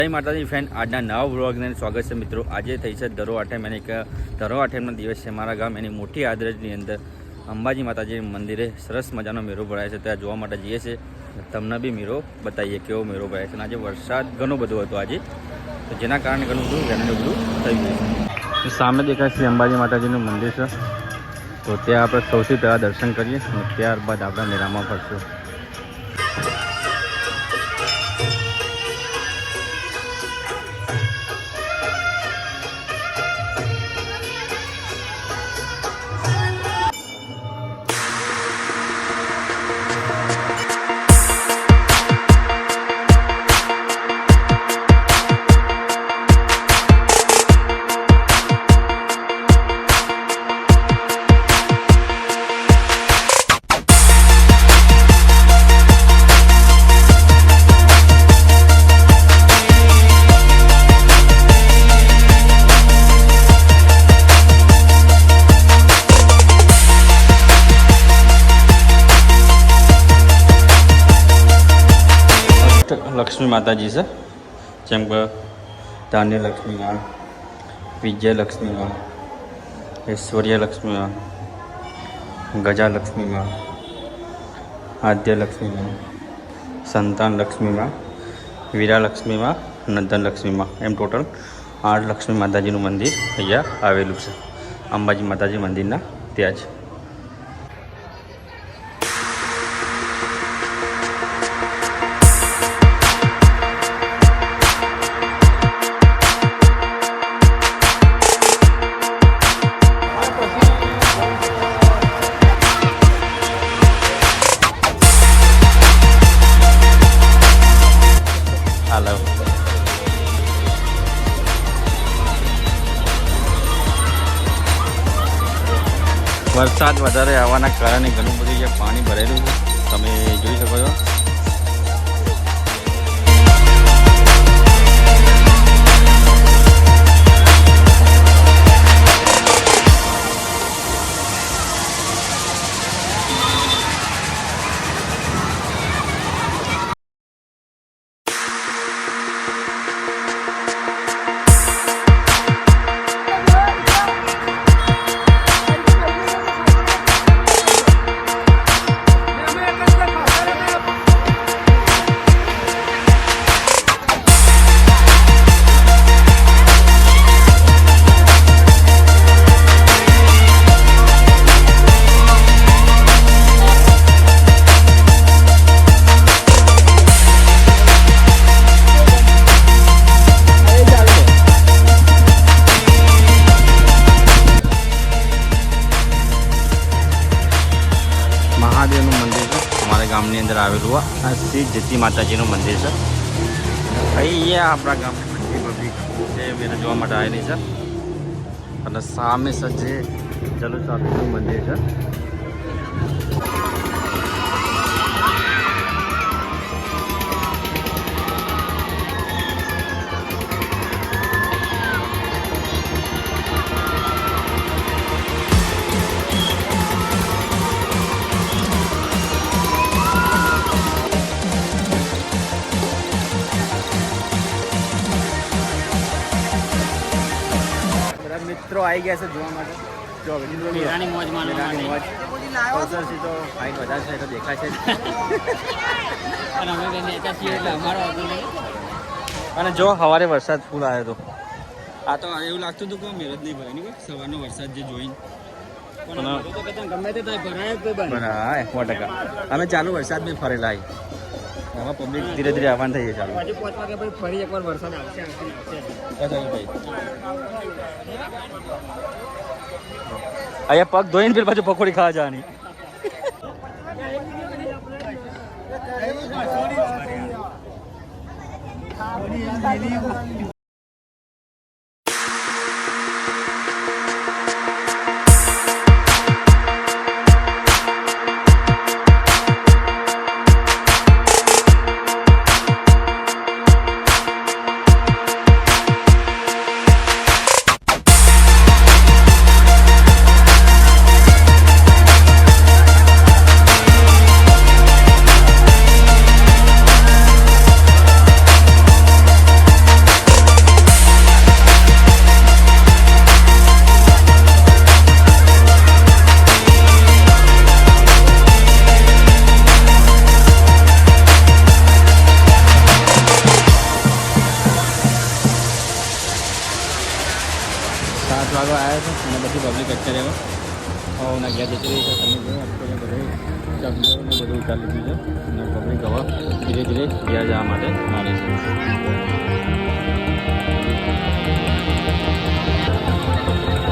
જય માતાજી ફ્રેન્ડ, આજના નવા વ્લોગને સ્વાગત છે મિત્રો। આજે થઈ છે ધરો આઠમ, અને એક ધરો આઠમનો દિવસ છે। મારા ગામ એની મોટી આદરજની અંદર અંબાજી માતાજી મંદિરે સરસ મજાનો મેળો ભરાય છે, ત્યાં જોવા માટે જઈએ છીએ। તમને બી મેળો બતાવીએ કેવો મેળો ભરાય છે। અને આજે વરસાદ ઘણો બધો હતો આજે, તો જેના કારણે ઘણું બધું વેનનું બધું થઈ ગયું છે। સામે દેખાય છે અંબાજી માતાજીનું મંદિર છે, તો ત્યાં આપણે સૌથી પહેલાં દર્શન કરીએ અને ત્યારબાદ આપણે મેળામાં ફરશું। लक्ष्मी माताजी से जेम के धान्य लक्ष्मी माँ, विजय लक्ष्मी माँ, ऐश्वर्य लक्ष्मी माँ, गजा लक्ष्मी माँ, आद्य लक्ष्मी माँ, संतान लक्ष्मी माँ, वीरा लक्ष्मी माँ, नंदन लक्ष्मी माँ, एम टोटल 8 लक्ष्मी माताजी मंदिर अहींया आवेलुं छे। अंबाजी माताजी मंदिरना त्यां ज वरसाद वधारे आवाना कारणे घणुं बधुं ज्यां पाणी भरेलुं छे, तमे जोई शको छो। महादेव मंदिर है हमारे गामनी अंदर आवेलू आ श्री जती माताजी मंदिर है। अहीं अपना गाम मेरे जोवा माटे आवेली है, अने सामे सज्जे जलुसाबीनु मंदिर है। मित्रों आई गया जोवा माटे जो मेरानी मौज मानवा मौज अवसरथी तो हाइट વધારે છે તો દેખાય છે અને અમે બે નેતા છીએ એટલે અમારો આગળ નહીં। અને જો સવારે વરસાદ ફૂલ આવ્યો તો આ તો એવું લાગતું હતું કે મેળ જ નહીં ભરાય ની સવારનો વરસાદ જે જોઈને પણ તો કહેતા ગમે તે થાય ભરાય તો ભરાય 100%। અમે ચાલુ વરસાદ में ફરેલા આવી, હવે પબ્લિક ધીરે ધીરે આવવાનું થઈ ચાલુ। હજી 5 વાગે પછી ફરી એકવાર વરસાદ આવશે ભાઈ। અહીંયા પગ ધોઈને ફિર પાછું પકોડી ખાવા જવાની। 7 વાગે આવ્યા છે અને બધી પબ્લિક અત્યારે હવે ના ગયા જતી રહી છે. તમે જોયો અત્યારે બધું ચકડોળ ને બધું ઉતારી લીધું છે અને પબ્લિક હવે ધીરે ધીરે ઘેર જવા માટે મારે છે.